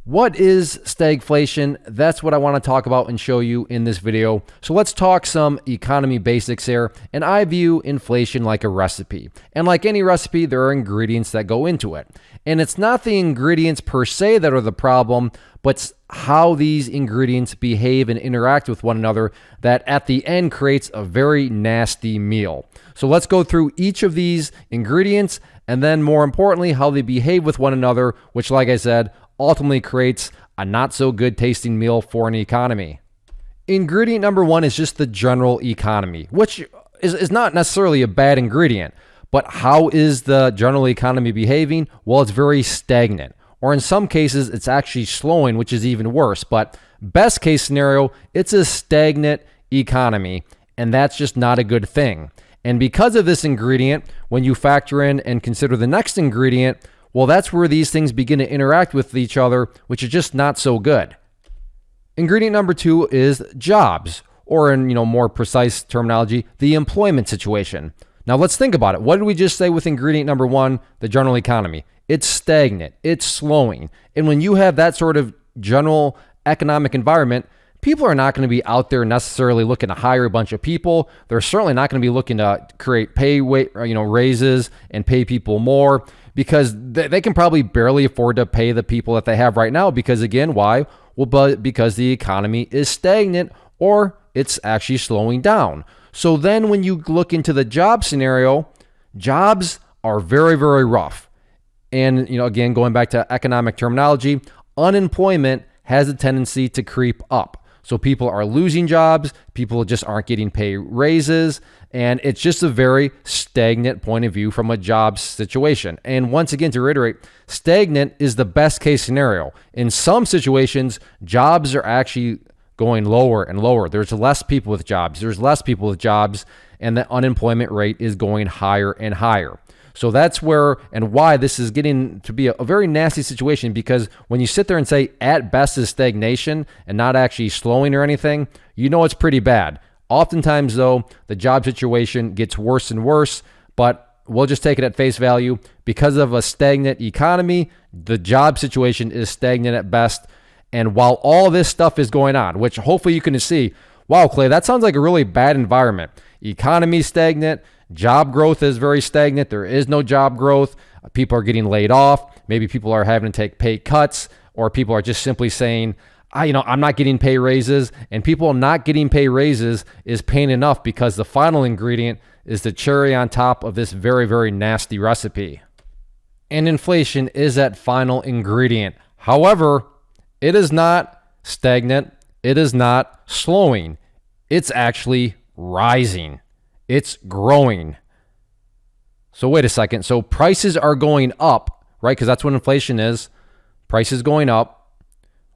What is stagflation? That's what I want to talk about and show you in this video. So let's talk some economy basics here. And I view inflation like a recipe. And like any recipe, there are ingredients that go into it. And it's not the ingredients per se that are the problem, but how these ingredients behave and interact with one another that at the end creates a very nasty meal. So let's go through each of these ingredients and then more importantly, how they behave with one another, which like I said, ultimately creates a not so good tasting meal for an economy. Ingredient number one is just the general economy, which is not necessarily a bad ingredient, but how is the general economy behaving? Well, it's very stagnant, or in some cases, it's actually slowing, which is even worse. But best case scenario, it's a stagnant economy, and that's just not a good thing. And because of this ingredient, when you factor in and consider the next ingredient, well, that's where these things begin to interact with each other, which is just not so good. Ingredient number two is jobs, or in more precise terminology, the employment situation. Now let's think about it. What did we just say with ingredient number one, the general economy? It's stagnant, it's slowing. And when you have that sort of general economic environment, people are not going to be out there necessarily looking to hire a bunch of people. They're certainly not going to be looking to create raises and pay people more, because they can probably barely afford to pay the people that they have right now. Because again, why? Well, because the economy is stagnant or it's actually slowing down. So then when you look into the job scenario, jobs are very, very rough. And, again, going back to economic terminology, unemployment has a tendency to creep up. So people are losing jobs, people just aren't getting pay raises, and it's just a very stagnant point of view from a job situation. And once again, to reiterate, stagnant is the best case scenario. In some situations, jobs are actually going lower and lower. There's less people with jobs. And the unemployment rate is going higher and higher. So that's where and why this is getting to be a very nasty situation, because when you sit there and say at best is stagnation and not actually slowing or anything, it's pretty bad. Oftentimes, though, the job situation gets worse and worse, but we'll just take it at face value. Because of a stagnant economy, the job situation is stagnant at best. And while all this stuff is going on, which hopefully you can see, wow, Clay, that sounds like a really bad environment. Economy stagnant. Job growth is very stagnant. There is no job growth. People are getting laid off. Maybe people are having to take pay cuts, or people are just simply saying, I'm not getting pay raises. And people not getting pay raises is pain enough, because the final ingredient is the cherry on top of this very, very nasty recipe. And inflation is that final ingredient. However, it is not stagnant. It is not slowing. It's actually rising. It's growing. So wait a second. So prices are going up, right? Because that's what inflation is. Prices going up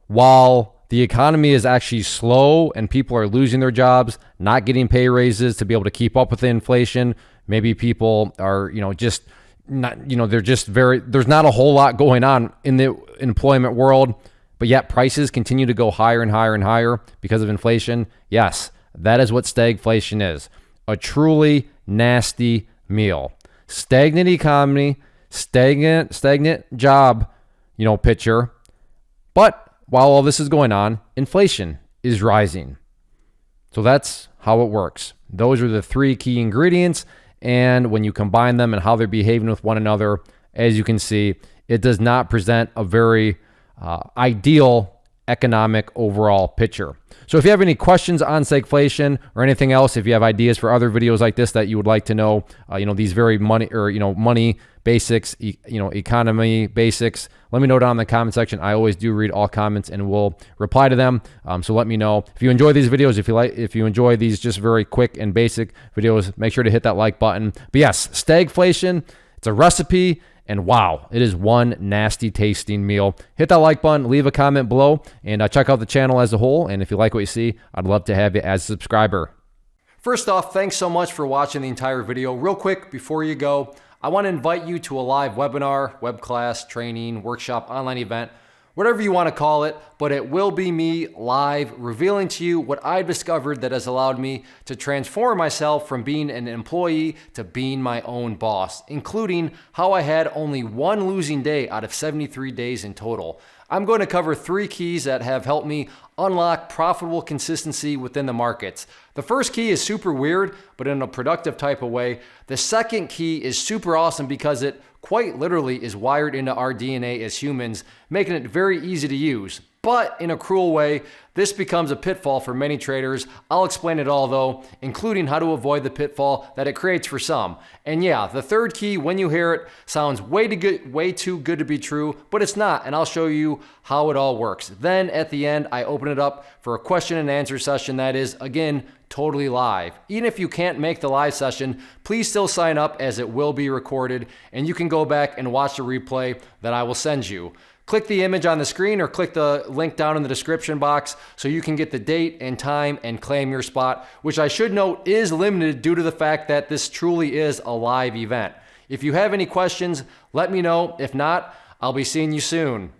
while the economy is actually slow and people are losing their jobs, not getting pay raises to be able to keep up with the inflation. Maybe people are, just not, they're just there's not a whole lot going on in the employment world, but yet prices continue to go higher and higher and higher because of inflation. Yes, that is what stagflation is. A truly nasty meal. Stagnant economy, stagnant job, picture. But while all this is going on, inflation is rising. So that's how it works. Those are the three key ingredients. And when you combine them and how they're behaving with one another, as you can see, it does not present a very ideal economic overall picture. So if you have any questions on stagflation or anything else, if you have ideas for other videos like this that you would like to know, these very money basics, economy basics, let me know down in the comment section. I always do read all comments and will reply to them. So let me know if you enjoy these videos. If you enjoy these just very quick and basic videos, make sure to hit that like button. But yes, stagflation, it's a recipe. And wow, it is one nasty tasting meal. Hit that like button, leave a comment below, and check out the channel as a whole. And if you like what you see, I'd love to have you as a subscriber. First off, thanks so much for watching the entire video. Real quick, before you go, I want to invite you to a live webinar, web class, training, workshop, online event, whatever you want to call it, but it will be me live revealing to you what I've discovered that has allowed me to transform myself from being an employee to being my own boss, including how I had only one losing day out of 73 days in total. I'm going to cover 3 keys that have helped me unlock profitable consistency within the markets. The first key is super weird, but in a productive type of way. The second key is super awesome because it quite literally is wired into our DNA as humans, making it very easy to use. But in a cruel way, this becomes a pitfall for many traders. I'll explain it all though, including how to avoid the pitfall that it creates for some. And yeah, the third key, when you hear it, sounds way too good to be true, but it's not, and I'll show you how it all works. Then at the end, I open it up for a question and answer session that is, again, totally live. Even if you can't make the live session, please still sign up as it will be recorded, and you can go back and watch the replay that I will send you. Click the image on the screen or click the link down in the description box so you can get the date and time and claim your spot, which I should note is limited due to the fact that this truly is a live event. If you have any questions, let me know. If not, I'll be seeing you soon.